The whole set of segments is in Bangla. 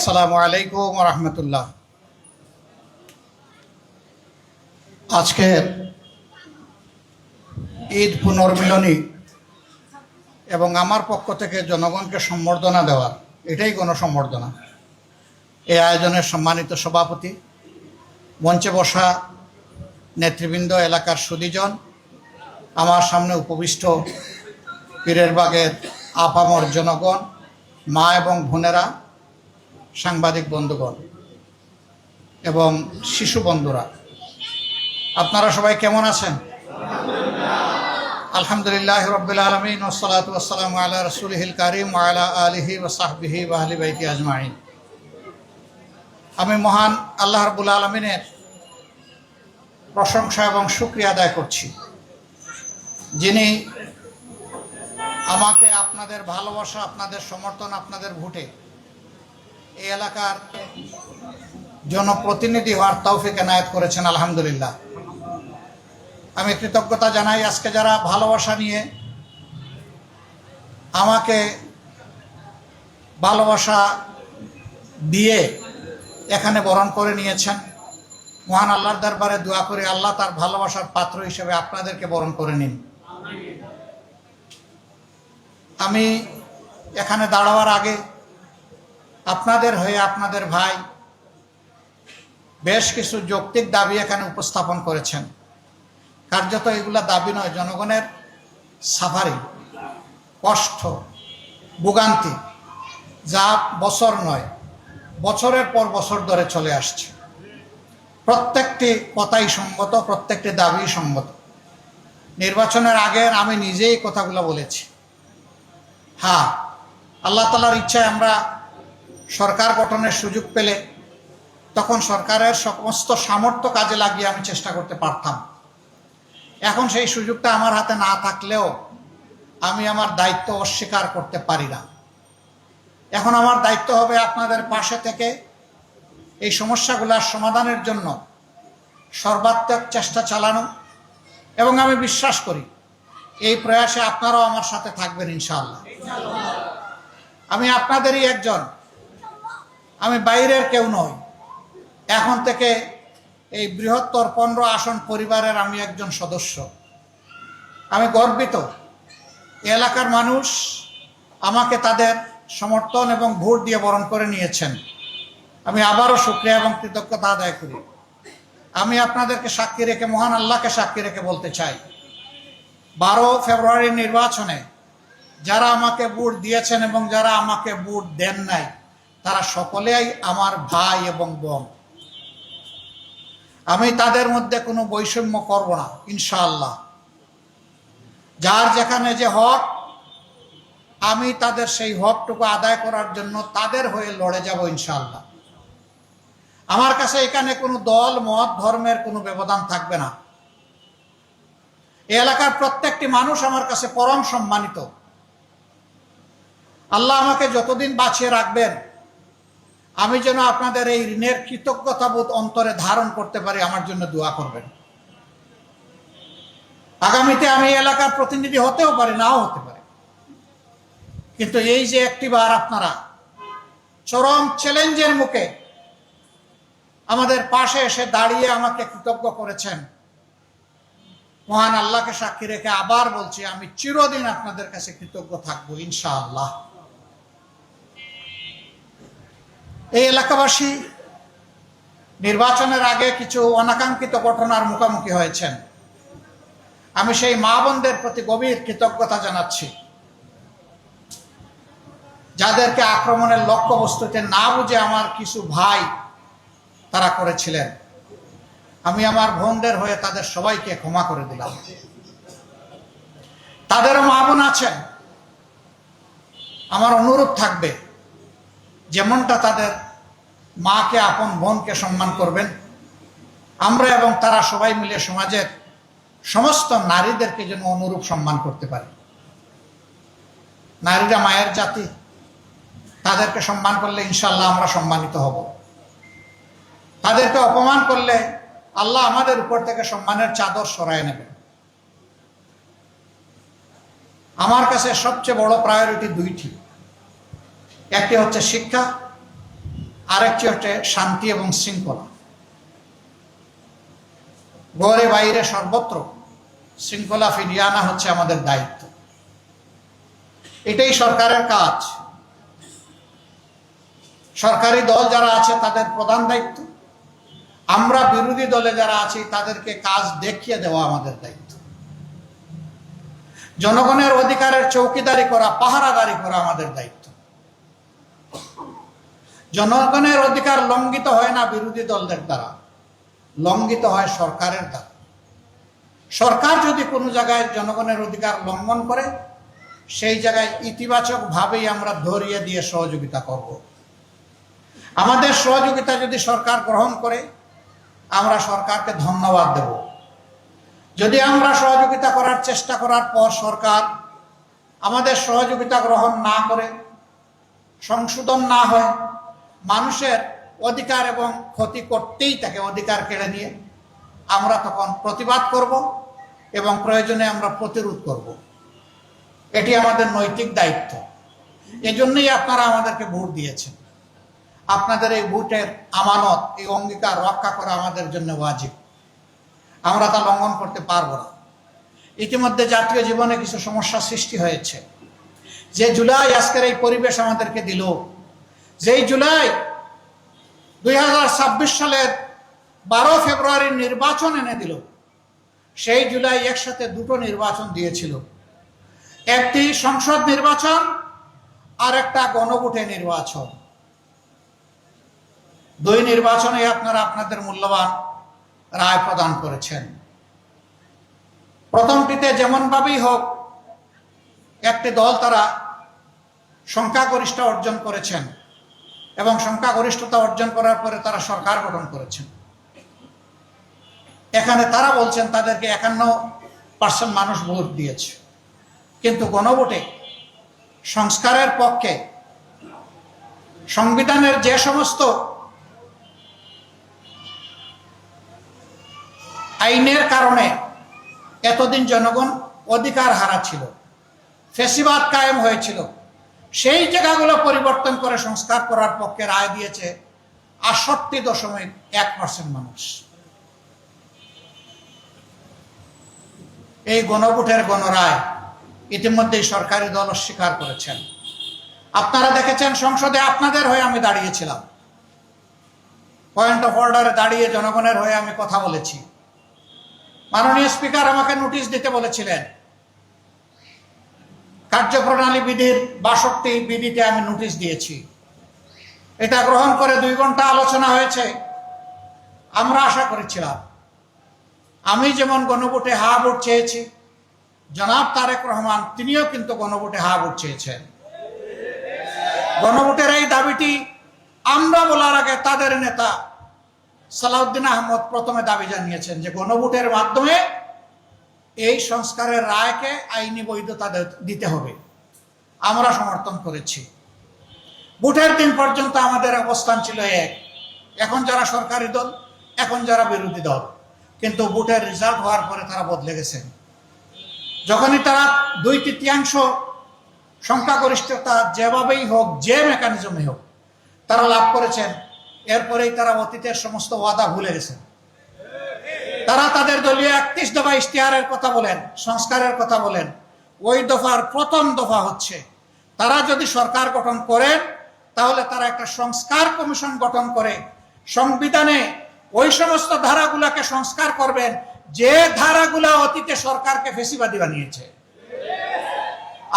আসসালামু আলাইকুম ওয়া রাহমাতুল্লাহ। আজকে ঈদ পুনর্মিলনী এবং আমার পক্ষ থেকে জনগণকে সম্বর্ধনা দেওয়ার, এটাই গণসম্বর্ধনা। এই আয়োজনের সম্মানিত সভাপতি, মঞ্চে বসা নেতৃবৃন্দ, এলাকার সুধীজন, আমার সামনে উপবিষ্ট পীরের বাগের আপামর জনগণ, মা এবং বোনেরা, সাংবাদিক বন্ধুগণ এবং শিশু বন্ধুরা, আপনারা সবাই কেমন আছেন? আলহামদুলিল্লাহ রাব্বিল আলামিন ওয়াসসালাতু ওয়াসসালামু আলা রাসূলিহিল কারীম ওয়া আলা আলিহি ওয়া সাহবিহি ওয়া আহলি বাইতি আজমাইন। আমি মহান আল্লাহ রাব্বুল আলামিনের প্রশংসা এবং শুকরিয়া আদায় করছি, যিনি আমাকে আপনাদের ভালোবাসা, আপনাদের সমর্থন, আপনাদের ভোটে এই এলাকার জনপ্রতিনিধি হওয়ার তৌফিক এনায়েত করেছেন। আলহামদুলিল্লাহ, আমি কৃতজ্ঞতা জানাই। আজকে যারা ভালোবাসা নিয়ে আমাকে ভালোবাসা দিয়ে এখানে বরণ করে নিয়েছেন, মহান আল্লাহর দরবারে দোয়া করে আল্লাহ তার ভালোবাসার পাত্র হিসেবে আপনাদেরকে বরণ করে নিন। আমি এখানে দাঁড়াবার আগে আপনাদের হয়ে আপনাদের ভাই বেশ কিছু যৌক্তিক দাবি এখানে উপস্থাপন করেছেন। কার্যত এগুলা দাবি নয়, জনগণের সাফারি, কষ্ট, ভোগান্তি, যা বছর নয়, বছরের পর বছর ধরে চলে আসছে। প্রত্যেকটি কথাই সঙ্গত, প্রত্যেকটি দাবি সঙ্গত। নির্বাচনের আগে আমি নিজেই কথাগুলো বলেছি। হ্যাঁ, আল্লাহ তাআলার ইচ্ছায় আমরা সরকার গঠনের সুযোগ পেলে তখন সরকারের সমস্ত সামর্থ্য কাজে লাগিয়ে আমি চেষ্টা করতে পারতাম। এখন সেই সুযোগটা আমার হাতে না থাকলেও আমি আমার দায়িত্ব অস্বীকার করতে পারি না। এখন আমার দায়িত্ব হবে আপনাদের পাশে থেকে এই সমস্যাগুলোর সমাধানের জন্য সর্বাত্মক চেষ্টা চালানো, এবং আমি বিশ্বাস করি এই প্রয়াসে আপনারাও আমার সাথে থাকবেন ইনশাআল্লাহ। আমি আপনাদেরই একজন, আমি বাইরের কেউ নই। এখন থেকে এই বৃহত্তর 15 আসন পরিবারের আমি একজন সদস্য। আমি গর্বিত এলাকার মানুষ আমাকে তাদের সমর্থন এবং ভোট দিয়ে বরণ করে নিয়েছেন। আমি আবারও শুকরিয়া এবং কৃতজ্ঞতা আদায় করি। আমি আপনাদেরকে সাক্ষী রেখে, মহান আল্লাহকে সাক্ষী রেখে বলতে চাই, 12 ফেব্রুয়ারির নির্বাচনে যারা আমাকে ভোট দিয়েছেন এবং যারা আমাকে ভোট দেন নাই, তারা সকলেই আমার ভাই এবং বোন। আমি তাদের মধ্যে কোনো বৈষম্য করব না ইনশাআল্লাহ। যার যেখানে যে হক, আমি তাদের সেই হকটুকু আদায় করার জন্য তাদের হয়ে লড়ে যাব ইনশাআল্লাহ। আমার কাছে এখানে কোনো দল, মত, ধর্মের কোনো ব্যবধান থাকবে না। এই এলাকার প্রত্যেকটি মানুষ আমার কাছে পরম সম্মানিত। আল্লাহ আমাকে যতদিন বাঁচিয়ে রাখবেন, আমি যেন আপনাদের এই ঋণের কৃতজ্ঞতাবোধ অন্তরে ধারণ করতে পারি, আমার জন্য দোয়া করবেন। আগামীতে আমি এলাকার প্রতিনিধি হতেও পারি, নাও হতে পারে, কিন্তু এই যে একটিবার আপনারা চরম চ্যালেঞ্জের মুখে আমাদের পাশে এসে দাঁড়িয়ে আমাকে কৃতজ্ঞ করেছেন, মহান আল্লাহকে সাক্ষী রেখে আবার বলছি, আমি চিরদিন আপনাদের কাছে কৃতজ্ঞ থাকবো ইনশাআল্লাহ। এই এলাকাবাসী নির্বাচনের আগে কিছু অনাকাঙ্ক্ষিত ঘটনার মুখোমুখি হয়েছেন। আমি সেই মা বোনদের প্রতি গভীর কৃতজ্ঞতা জানাচ্ছি, যাদেরকে আক্রমণের লক্ষ্যবস্তুতে না বুঝে আমার কিছু ভাই তারা করেছিলেন। আমি আমার বোনদের হয়ে তাদের সবাইকে ক্ষমা করে দিলাম। তাদেরও মা বোন আছেন, আমার অনুরোধ থাকবে, যেমনটা তাদের মাকে, আপন বোনকে সম্মান করবেন, আমরা এবং তারা সবাই মিলে সমাজের সমস্ত নারীদেরকে যেন অনুরূপ সম্মান করতে পারি। নারীরা মায়ের জাতি, তাদেরকে সম্মান করলে ইনশাআল্লাহ আমরা সম্মানিত হব। তাদেরকে অপমান করলে আল্লাহ আমাদের উপর থেকে সম্মানের চাদর সরায় নেবেন। আমার কাছে সবচেয়ে বড় প্রায়োরিটি দুইটি, একটি হচ্ছে শিক্ষা, আরেকটি হচ্ছে শান্তি এবং শৃঙ্খলা। ঘরে বাইরে সর্বত্র শৃঙ্খলা ফিরিয়ে আনা হচ্ছে আমাদের দায়িত্ব। এটাই সরকারের কাজ। সরকারি দল যারা আছে তাদের প্রধান দায়িত্ব, আমরা বিরোধী দলে যারা আছি তাদেরকে কাজ দেখিয়ে দেওয়া আমাদের দায়িত্ব। জনগণের অধিকারের চৌকিদারি করা, পাহারাদারি করা আমাদের দায়িত্ব। জনগণের অধিকার লঙ্ঘিত হয় না বিরোধী দলদের দ্বারা, লঙ্ঘিত হয় সরকারের দ্বারা। সরকার যদি কোনো জায়গায় জনগণের অধিকার লঙ্ঘন করে, সেই জায়গায় ইতিবাচক ভাবেই আমরা ধরিয়ে দিয়ে সহযোগিতা করব। আমাদের সহযোগিতা যদি সরকার গ্রহণ করে, আমরা সরকারকে ধন্যবাদ দেব। যদি আমরা সহযোগিতা করার চেষ্টা করার পর সরকার আমাদের সহযোগিতা গ্রহণ না করে, সংশোধন না হয়, মানুষের অধিকার এবং ক্ষতি করতেই থাকে অধিকার কেড়ে নিয়ে, আমরা তখন প্রতিবাদ করব এবং প্রয়োজনে আমরা প্রতিরোধ করব। এটি আমাদের নৈতিক দায়িত্ব। এজন্যই আপনারা আমাদেরকে ভোট দিয়েছেন। আপনাদের এই ভোটের আমানত, এই অঙ্গীকার রক্ষা করা আমাদের জন্য ওয়াজিব। আমরা তা লঙ্ঘন করতে পারবো না। ইতিমধ্যে জাতীয় জীবনে কিছু সমস্যা সৃষ্টি হয়েছে। যে জুলাই আজকের এই পরিবেশ আমাদেরকে দিল, যেই জুলাই 2026 সালের 12 ফেব্রুয়ারির নির্বাচন এনে দিল, সেই জুলাই একসাথে দুটো নির্বাচন দিয়েছিল। একটি সংসদ নির্বাচন আর একটা গণভোটে নির্বাচন। দুই নির্বাচনে আপনারা আপনাদের মূল্যবান রায় প্রদান করেছেন। প্রথমটিতে যেমনভাবেই হোক একটি দল তারা সংখ্যাগরিষ্ঠ অর্জন করেছেন এবং সংখ্যাগরিষ্ঠতা অর্জন করার পরে তারা সরকার গঠন করেছেন। এখানে তারা বলছেন তাদেরকে 51% মানুষ ভোট দিয়েছে, কিন্তু গণভোটে সংস্কারের পক্ষে সংবিধানের যে সমস্ত আইনের কারণে এতদিন জনগণ অধিকার হারাচ্ছিল, ফ্যাসিবাদ কায়েম হয়েছিল, সেই জায়গাগুলো পরিবর্তন করে সংস্কার করার পক্ষে রায় দিয়েছে 68.1% মানুষ। এই গণভোটের গণরায় ইতিমধ্যেই সরকারি দল অস্বীকার করেছেন। আপনারা দেখেছেন সংসদে আপনাদের হয়ে আমি দাঁড়িয়েছিলাম, পয়েন্ট অফ অর্ডারে দাঁড়িয়ে জনগণের হয়ে আমি কথা বলেছি। মাননীয় স্পিকার আমাকে নোটিশ দিতে বলেছিলেন। কার্যপ্রণালী বিধির 62 বিধিতে আমি নোটিশ দিয়েছি। এটা গ্রহণ করে 2 ঘন্টা আলোচনা হয়েছে। আমরা আশা করেছিলাম, আমি যেমন গণভোটে হা ভোট চেয়েছি, জনাব তারেক রহমান তিনিও কিন্তু গণভোটে হা ভোট চেয়েছেন। গণভোটের এই দাবিটি আমরা বলার আগে তাদের নেতা সালাউদ্দিন আহমদ প্রথমে দাবি জানিয়েছেন যে গণভোটের মাধ্যমে এই সংস্কারের রায়কে আইনি বৈধতা দিতে হবে। আমরা সমর্থন করেছি। ভোটের দিন পর্যন্ত আমাদের অবস্থান ছিল এক, এখন যারা সরকারি দল, এখন যারা বিরোধী দল, কিন্তু ভোটের রেজাল্ট হওয়ার পরে তারা বদলে গেছেন। যখনই তারা 2/3 সংখ্যাগরিষ্ঠতা যেভাবেই হোক, যে মেকানিজমে হোক তারা লাভ করেছেন, এরপরেই তারা অতীতের সমস্ত ওয়াদা ভুলে গেছেন। তারা তাদের দলীয় 31 দফা ইশতেহারের কথা বলেন, সংস্কারের কথা বলেন। ওই দফার প্রথম দফা হচ্ছে তারা যদি সরকার গঠন করেন তাহলে তারা একটা সংস্কার কমিশন গঠন করে সংবিধানে ওই সমস্ত ধারাগুলাকে সংস্কার করবেন যে ধারাগুলা অতীতে সরকারকে ফেসিবাদী বানিয়েছে।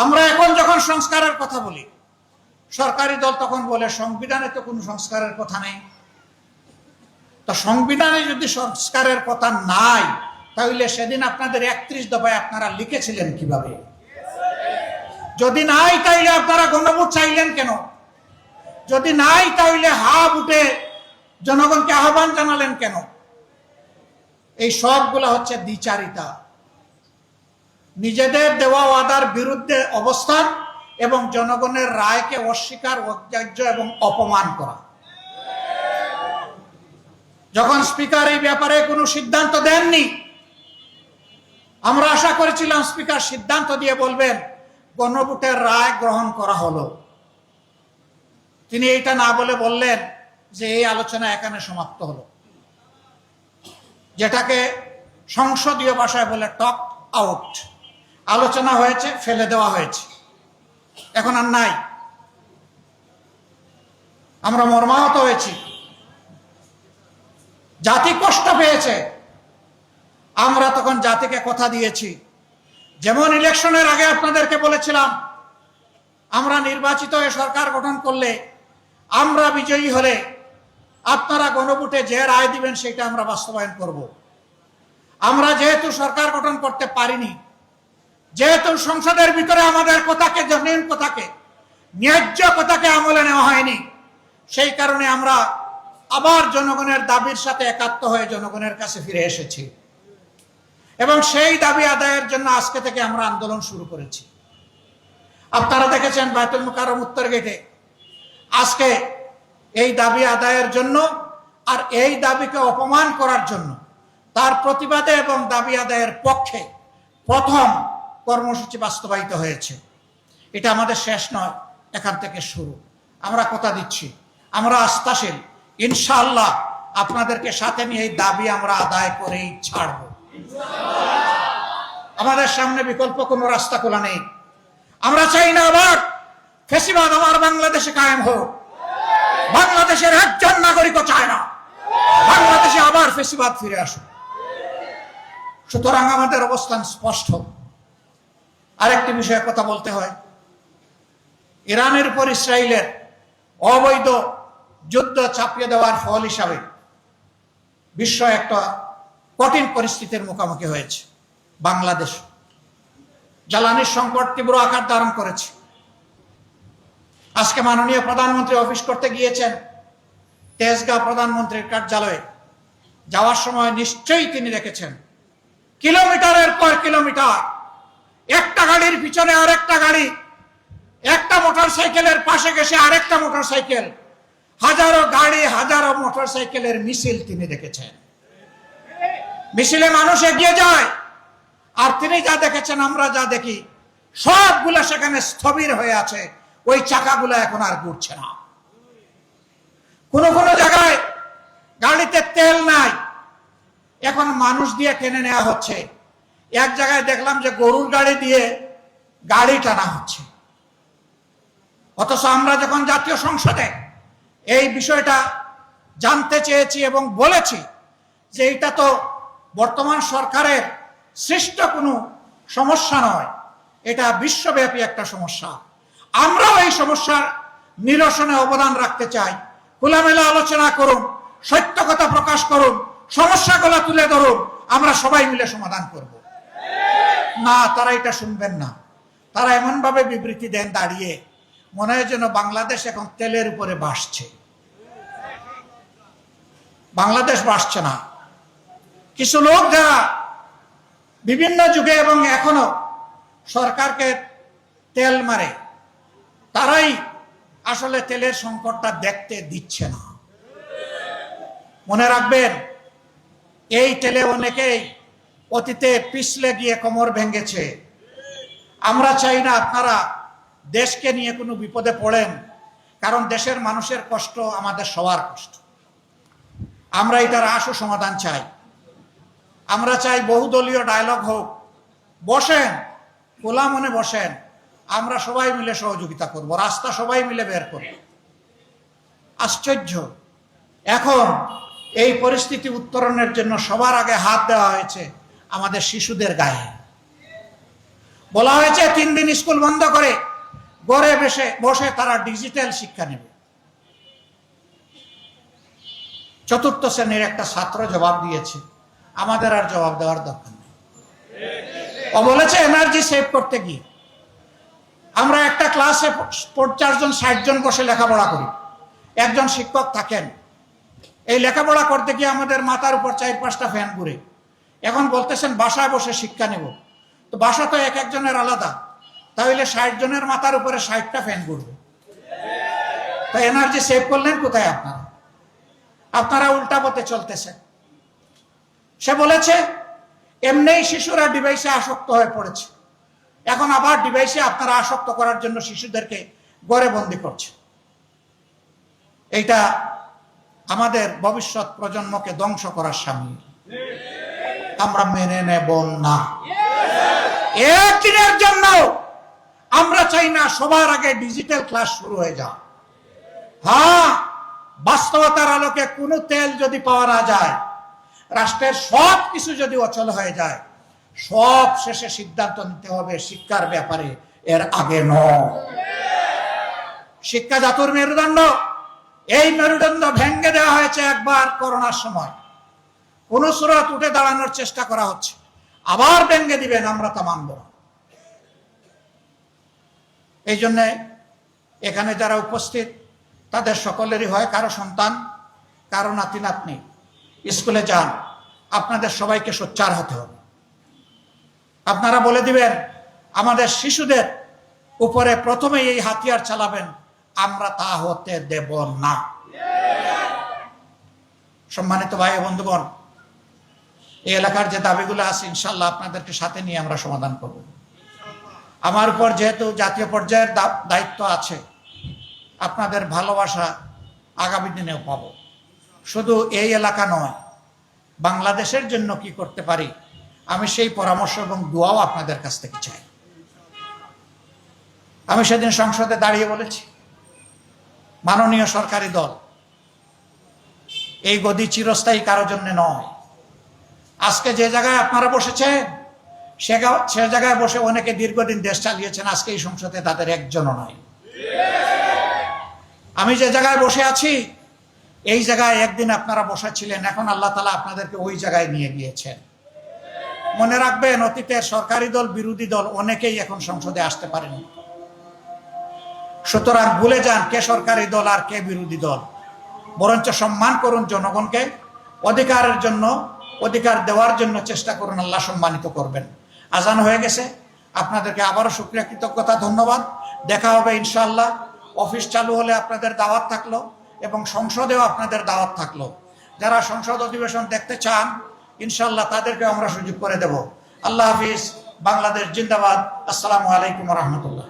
আমরা এখন যখন সংস্কারের কথা বলি, সরকারি দল তখন বলে সংবিধানে তো কোনো সংস্কারের কথা নেই। তো সংবিধানে যদি সংস্কারের কথা নাই, তাহলে সেদিন আপনাদের 31 দফায় আপনারা লিখেছিলেন কিভাবে? যদি নাই তাইলে আপনারা গণভোট চাইলেন কেন? যদি নাই তাহলে হা ভোটে জনগণকে আহ্বান জানালেন কেন? এই সবগুলা হচ্ছে দ্বিচারিতা, নিজেদের দেওয়া ওয়াদার বিরুদ্ধে অবস্থান এবং জনগণের রায়কে অস্বীকার, অগ্রাহ্য এবং অপমান করা। যখন স্পিকার এই ব্যাপারে কোনো সিদ্ধান্ত দেননি, আমরা আশা করেছিলাম স্পিকার সিদ্ধান্ত দিয়ে বলবেন গণভোটের রায় গ্রহণ করা হলো। তিনি এইটা না বলে বললেন যে এই আলোচনা এখানে সমাপ্ত হলো, যেটাকে সংসদীয় ভাষায় বলে টক আউট। আলোচনা হয়েছে, ফেলে দেওয়া হয়েছে, এখন আর নাই। আমরা মর্মাহত হয়েছি, জাতি কষ্ট পেয়েছে। আমরা তখন জাতিকে কথা দিয়েছি, যেমন ইলেকশনের আগে আপনাদেরকে বলেছিলাম, আমরা নির্বাচিত হয়ে সরকার গঠন করলে, আমরা বিজয়ী হলে আপনারা গণভোটে যে রায় দিবেন সেটা আমরা বাস্তবায়ন করব। আমরা যেহেতু সরকার গঠন করতে পারিনি, যেহেতু সংসদের ভিতরে আমাদের কথাকে, জনীন কথাকে, ন্যায্য কথাকে আমলে নেওয়া হয়নি, সেই কারণে আমরা আবার জনগণের দাবির সাথে একাত্ম হয়ে জনগণের কাছে ফিরে এসেছি এবং সেই দাবি আদায়ের জন্য আজকে থেকে আমরা আন্দোলন শুরু করেছি। আপনারা দেখেছেন বায়তুল মুকাররম উত্তর গেটে আজকে এই দাবি আদায়ের জন্য আর এই দাবিকে অপমান করার জন্য, তার প্রতিবাদে এবং দাবি আদায়ের পক্ষে প্রথম কর্মসূচি বাস্তবায়িত হয়েছে। এটা আমাদের শেষ নয়, এখান থেকে শুরু। আমরা কথা দিচ্ছি, আমরা আস্থাশীল, ইনশাআল্লাহ আপনাদেরকে সাথে নিয়ে এই দাবি আমরা আদায় করেই ছাড়ব। আমাদের সামনে বিকল্প কোনো রাস্তা খোলা নেই। আমরা চাই না আবার ফ্যাসিবাদ আমার বাংলাদেশে কায়েম হোক। বাংলাদেশের একজন নাগরিকও চায় না বাংলাদেশে আবার ফ্যাসিবাদ ফিরে আসুক। সুতরাং আমাদের অবস্থান স্পষ্ট। আরেকটি বিষয়ে কথা বলতে হয়, ইরানের উপর ইসরায়েলের অবৈধ যুদ্ধ চাপিয়ে দেওয়ার ফল হিসাবে বিশ্ব একটা কঠিন পরিস্থিতির মুখোমুখি হয়েছে। বাংলাদেশ জ্বালানির সংকট তীব্র আকার ধারণ করেছে। আজকে মাননীয় প্রধানমন্ত্রী অফিস করতে গিয়েছেন তেজগাঁও প্রধানমন্ত্রীর কার্যালয়ে। যাওয়ার সময় নিশ্চয়ই তিনি দেখেছেন কিলোমিটারের পর কিলোমিটার একটা গাড়ির পিছনে আরেকটা গাড়ি, একটা মোটরসাইকেলের পাশে গেছে আরেকটা মোটরসাইকেল, হাজারো গাড়ি হাজারো মোটরসাইকেলের মিছিল তিনি দেখেছেন। মিছিলে মানুষ এগিয়ে যায়, আর তিনি যা দেখেছেন, আমরা যা দেখি, সবগুলা সেখানে স্থবির হয়ে আছে। ওই চাকাগুলো এখন আর ঘুরছে না। কোন কোন জায়গায় গাড়িতে তেল নাই, এখন মানুষ দিয়ে টেনে নেওয়া হচ্ছে। এক জায়গায় দেখলাম যে গরুর গাড়ি দিয়ে গাড়ি টানা হচ্ছে। অথচ আমরা যখন জাতীয় সংসদে এই বিষয়টা জানতে চেয়েছি এবং বলেছি যে এটা তো বর্তমান সরকারের সৃষ্ট কোনো সমস্যা নয়, এটা বিশ্বব্যাপী একটা সমস্যা, আমরাও এই সমস্যার নিরসনে অবদান রাখতে চাই। খোলামেলা আলোচনা করুন, সত্য কথা প্রকাশ করুন, সমস্যাগুলো তুলে ধরুন, আমরা সবাই মিলে সমাধান করব। না, তারা এটা শুনবেন না। তারা এমন ভাবে বিবৃতি দেন দাঁড়িয়ে, মনে হয় যেন বাংলাদেশ এখন তেলের উপরে ভাসছে। বাংলাদেশ ভাসছে না। কিছু লোক যারা বিভিন্ন যুগে এবং এখনো সরকারকে তেল মারে, তারাই আসলে তেলের সংকটটা দেখতে দিচ্ছে না। মনে রাখবেন, এই তেলে অনেকেই অতীতে পিছলে গিয়ে কোমর ভেঙেছে। আমরা চাই না আপনারা দেশকে নিয়ে কোনো বিপদে পড়েন, কারণ দেশের মানুষের কষ্ট আমাদের সবার কষ্ট। আমরা এটার আশু সমাধান চাই। আমরা চাই বহুদলীয় ডায়লগ হোক, বসেন, খোলা মনে বসেন, আমরা সবাই মিলে সহযোগিতা করব, রাস্তা সবাই মিলে বের করব। আশ্চর্য, এখন এই পরিস্থিতি উত্তরণের জন্য সবার আগে হাত দেওয়া হয়েছে আমাদের শিশুদের গায়ে। বলা হয়েছে 3 দিন স্কুল বন্ধ করে ঘরে বসে তারা ডিজিটাল শিক্ষা নেবে। 4th শ্রেণীর একটা ছাত্র জবাব দিয়েছে, আমাদের আর জবাব দেওয়ার দরকার নেই। ও বলেছে এনার্জি সেভ করতে গিয়ে আমরা একটা ক্লাসে 50 জন 60 জন বসে লেখাপড়া করি, একজন শিক্ষক থাকেন। এই লেখাপড়া করতে গিয়ে আমাদের মাথার উপর 4-5টা ফ্যান ঘুরে। এখন বলতেছেন বাসায় বসে শিক্ষা নেব, তো বাসা তো এক একজনের আলাদা, তাহলে 60 জনের মাথার উপরে 60টা ফ্যান ঘুরবে, তো এনার্জি সেভ করলেন কোথায় আপনারা? আপনারা উল্টা পথে চলতেছেন। সে বলেছে এমনিই শিশুরা ডিভাইসে আসক্ত হয়ে পড়েছে, এখন আবার ডিভাইসে আপনারা আসক্ত করার জন্য শিশুদেরকে ঘরে বন্দি করছে। এইটা আমাদের ভবিষ্যৎ প্রজন্মকে ধ্বংস করার সামিল। আমরা মেনে নেব না। একদিনের জন্য আমরা চাই না সবার আগে ডিজিটাল ক্লাস শুরু হয়ে যাক। হ্যাঁ, বাস্তবতার আলোকে কোনো তেল যদি পাওয়া না যায়, রাষ্ট্রের সব কিছু যদি অচল হয়ে যায়, সব শেষে সিদ্ধান্ত নিতে হবে শিক্ষার ব্যাপারে, এর আগে নয়। শিক্ষা জাতির মেরুদণ্ড, এই মেরুদণ্ড ভেঙে দেওয়া হয়েছে একবার করোনার সময়। কোন সুরত উঠে দাঁড়ানোর চেষ্টা করা হচ্ছে, আবার ভেঙে দিবেন, আমরা তা মানব না। এই জন্য এখানে যারা উপস্থিত তাদের সকলেরই হয় কারো সন্তান, কারো নাতি নাতনি স্কুলে যান, আপনাদের সবাইকে সোচ্চার হতে হবে। আপনারা বলে দিবেন আমাদের শিশুদের উপরে প্রথমেই এই হাতিয়ার চালাবেন, আমরা তা হতে দেব না। সম্মানিত ভাই ও বন্ধুগণ, এই এলাকার যে দাবিগুলো আছে ইনশাল্লাহ আপনাদেরকে সাথে নিয়ে আমরা সমাধান করব। আমার উপর যেহেতু জাতীয় পর্যায়ের দায়িত্ব আছে, আপনাদের ভালোবাসা আগামী দিনেও পাবো। শুধু এই এলাকা নয়, বাংলাদেশের জন্য কি করতে পারি আমি সেই পরামর্শ এবং দোয়াও আপনাদের কাছ থেকে চাই। আমি সেদিন সংসদে দাঁড়িয়ে বলেছি, মাননীয় সরকারি দল, এই গদি চিরস্থায়ী কারোর জন্য নয়। আজকে যে জায়গায় আপনারা বসেছেন সে জায়গায় বসে অনেকে দীর্ঘদিন দেশ চালিয়েছেন, আজকে এই সংসদে তাদের একজনও নয়। আমি যে জায়গায় বসে আছি এই জায়গায় একদিন আপনারা বসেছিলেন, এখন আল্লাহ তাআলা আপনাদেরকে ওই জায়গায় নিয়ে গিয়েছেন। মনে রাখবেন, অতীতের সরকারি দল বিরোধী দল অনেকেই এখন সংসদে আসতে পারেনি। সুতরাং ভুলে যান কে সরকারি দল আর কে বিরোধী দল, বরঞ্চ সম্মান করুন জনগণকে, অধিকারের জন্য অধিকার দেওয়ার জন্য চেষ্টা করুন, আল্লাহ সম্মানিত করবেন। আজান হয়ে গেছে, আপনাদেরকে আবারও শুকরিয়া, কৃতজ্ঞতা, ধন্যবাদ। দেখা হবে ইনশাআল্লাহ। অফিস চালু হলে আপনাদের দাওয়াত থাকলো এবং সংসদেও আপনাদের দাওয়াত থাকলো। যারা সংসদ অধিবেশন দেখতে চান ইনশাআল্লাহ তাদেরকে আমরা সুযোগ করে দেব। আল্লাহ হাফিজ। বাংলাদেশ জিন্দাবাদ। আসসালামু আলাইকুম ওয়া রাহমাতুল্লাহ।